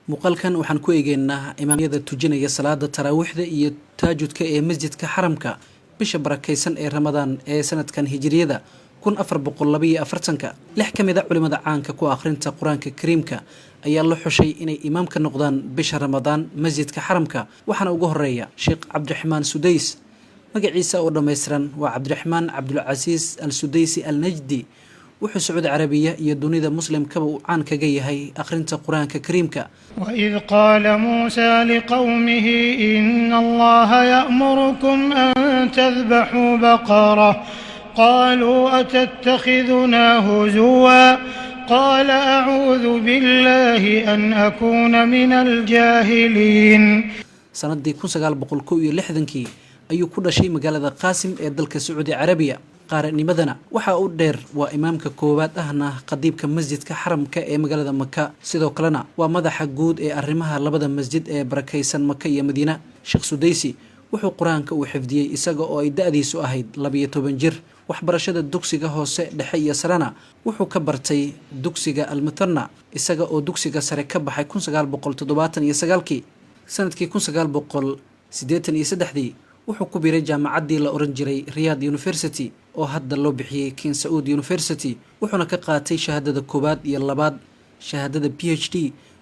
muuqaalkan waxaan ku eegeynaa imaamyada tujinaya salaada taraawiixda iyo taajudka ee masjidka xaramka bisha barakeysan ee ramadaan ee sanadkan hijriyada 1442 lix ka mid ah culimada caanka ku akhrinta quraanka kariimka ayaa la xushay inay imaam ka noqdaan bisha ramadaan masjidka xaramka waxaana ugu horeeya sheekh cabdiraxmaan sudays magaciisa oo dhameystiran waa cabdiraxmaan cabdulcasiis al sudaysi al najdi wuxuu sacuudi carabiya iyo dunida muslimkaba uu caan kaga yahay akhrinta quraanka kariimka وإذ قال موسى لقومه إن الله يأمركم أن تذبحوا بقرة قالوا أتتخذنا هزوا قال أعوذ بالله أن أكون من الجاهلين sanadii 1961 ayuu ku dhashay magaalada qaasim ee dalka sacuudi carabiya qaaranimadana waxa uu dheer waa imaamka koowaad ahna qadiibka masjidka xaramka ee magaalada maka sidoo kalena waa madaxa guud ee arrimaha labada masjid ee barakeysan maka iyo madiina sheekh sudaysi wuxuu quraanka uu xifdiyay isaga oo ay da'diisu ahayd 12 jir waxbarashada dugsiga hoose dhexe iyo sarena wuxuu ka bartay dugsiga almutanna isaga oo dugsiga sare ka baxay 1979 sanadkii 1983 wuxuu ku biiray jaamacaddii la oran jiray Riyadh University oo hadda loo bixiyay King Saud University wuxuuna ka qaatay shahaadada koowaad iyo labaad shahaadada PhD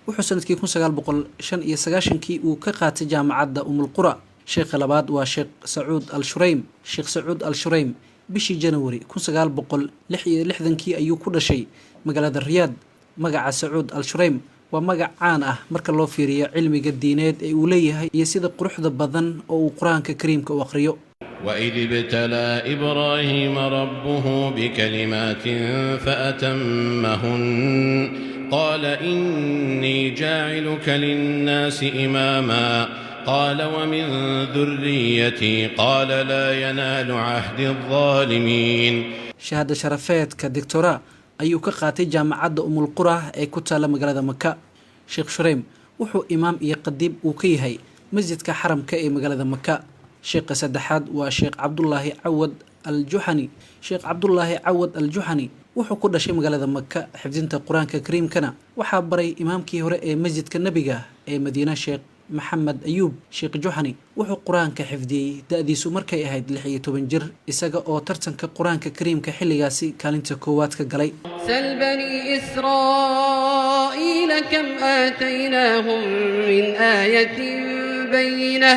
wuxuu sanadkii 1995 uu ka qaatay jaamacadda Qura sheekha labaad waa Sheekh Saud Al-Shuraym Sheekh Saud Al-Shuraym bishii January 1966 ayuu ku dhashay magaalada Riyadh magaca Saud Al-Shuraym waa magac caan ah marka loo fiiriyo cilmiga diineed ee uu leeyahay iyo sida quruxda badan oo uu quraanka kariimka u akhriyo وإذ ابتلى إبراهيم ربه بكلمات فأتمهن قال إني جاعلك للناس إماما قال ومن ذريتي قال لا ينال عهد الظالمين شهادة شرفات كدكتوراه ayuu ka qaatay jaamacadda Qura ee ku taala magaalada Makka Sheekh Shuraym wuxuu imaam iyo qadiib uu ka yahay masjidka xaramka ee magaalada Makka sheekha saddexaad waa Sheekh Cabdullaahi Cawad Al-Juhani Sheekh Cabdullaahi Cawad Al-Juhani wuxuu ku dhashay magaalada Makka xifdinta quraanka kariimkana waxaa baray imaamkii hore ee masjidka nabiga ee Madiina Sheekh محمد أيوب شيخ جوحني وحو قرآن كحفدي دادي سومركي أهيد لحية بنجر إساقا أو ترتن كقرآن كريم كحليغاسي كالنتا كوات كقلي سل بني إسرائيل كم آتيناهم من آية بينة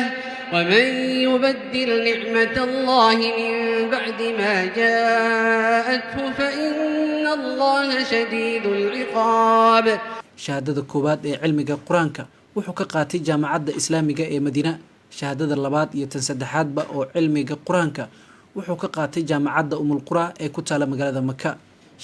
ومن يبدل نعمة الله من بعد ما جاءته فإن الله شديد العقاب شهادة كوات علمك قرآنك wuxuu ka qaatay jaamacadda islaamiga ee Madiina shahaadada labaad iyo tan saddexaadba oo cilmiga quraanka wuxuu ka qaatay jaamacadda Qura ee ku taala magaalada Makka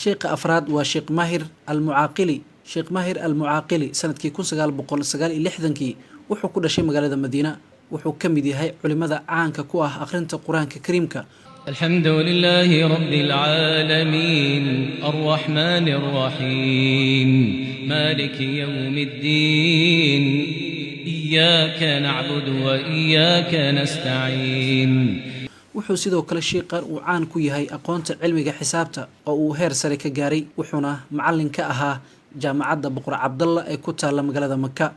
sheekha afraad waa Sheekh Mahir Al-Muaqili Sheekh Mahir Al-Muaqili sanadkii 1969 wuxuu ku dhashay magaalada Madiina wuxuu ka mid yahay culimada caanka ku ah akhrinta quraanka kariimka الحمد لله رب العالمين الرحمن الرحيم مالك يوم الدين إياك نعبد وإياك نستعين wuxuu sidoo kale sheekhan uu caan ku yahay aqoonta cilmiga xisaabta oo uu heer sare ka gaaray wuxuuna macallin ka ahaa jaamacadda Boqor Cabdalla ee ku taala magaalada Makka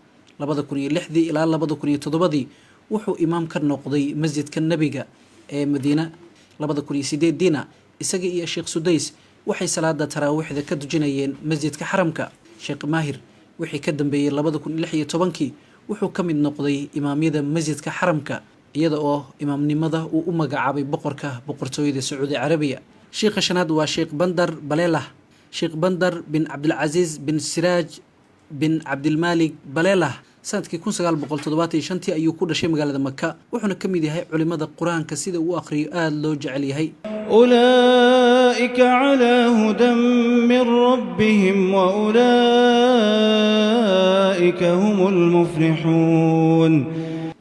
2006 ilaa 2007 wuxuu imaam ka noqday masjidka nabiga ee Madiina 2008 isaga iyo Sheekh Sudays waxay salaada taraawiixda ka dujinayeen masjidka xaramka Sheekh Mahir wixii ka dambeeyay 2016 wuxuu ka mid noqday imaamyada masjidka xaramka iyada oo imaamnimada uu u magacaabay boqorka boqortooyada Sacuudi Carabiya Sheekh shanaad waa Sheekh Bandar Balelah Sheekh Bandar bin Abdul Aziz bin Siraj bin Abdul Malik Balelah sanadkii 1975 ayuu ku dhashay magaalada Makka wuxuuna ka mid yahay culimada quraanka sida uu akhriyo aad loo jecel yahay أولئك على هدى من ربهم وأولئك هم المفلحون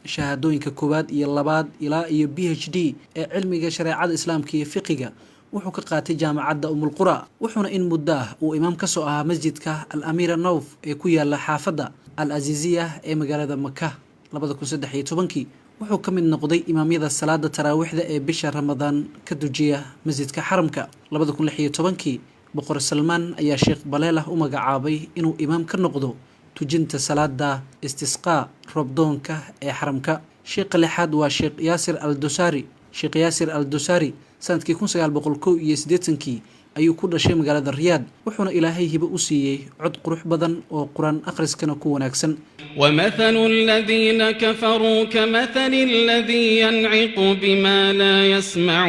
shahaadooyinka koowaad iyo labaad ilaa iyo PhD ee cilmiga shariicada islaamka iyo fiqiga wuxuu ka qaatay jaamacadda Qura wuxuuna in muddo ah uu imaam ka soo ahaa masjidka Al-Amira Nawf ee ku yaala xaafadda Al-Aziziyah ee magaalada Makka 2013 wuxuu ka mid noqday imaamyada salaada taraawiixda ee bisha Ramadaan ka dujiya masjidka xaramka 2016 boqor Salmaan ayaa Sheekh Balelah u magacaabay inuu imaam ka noqdo tujinta salaada istisqaa roobdoonka ee xaramka. sheekha lixaad waa sheekh yaasir al-dosari. sheekh yaasir al-dosari sanadkii 1981 ayuu ku dhashay magaalada riyaad, wuxuuna ilaahay hibo u siiyey cod qurux badan oo quraan akhriskana ku wanaagsan. ومثل الذين كفروا كمثل الذي ينعق بما لا يسمع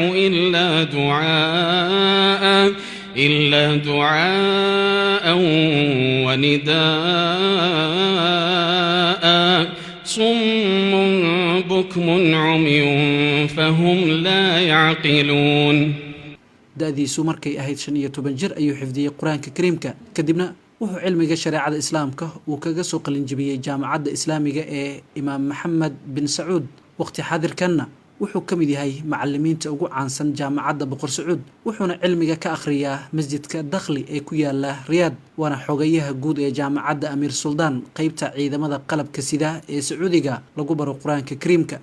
إلا دعاء ونداء صم بكم عمي فهم لا يعقلون. da'diisu markay ahayd 15 jir ayuu xifdiyey quraanka kariimka, kadibna wuxuu cilmiga shareecada islaamka uu kaga soo qalinjibiyey jaamacadda islaamiga ee imaam maxamed bin sacuud. waqti xaadirkanna wuxuu ka mid yahay macallimiinta ugu caansan jaamacadda boqor sacuud, wuxuuna cilmiga ka akhriyaa masjidka dakhli ee ku yaala riyaad, waana xogayaha guud ee jaamacadda amiir suldaan qaybta ciidamada qalabka sida ee sacuudiga lagu baro quraanka kariimka.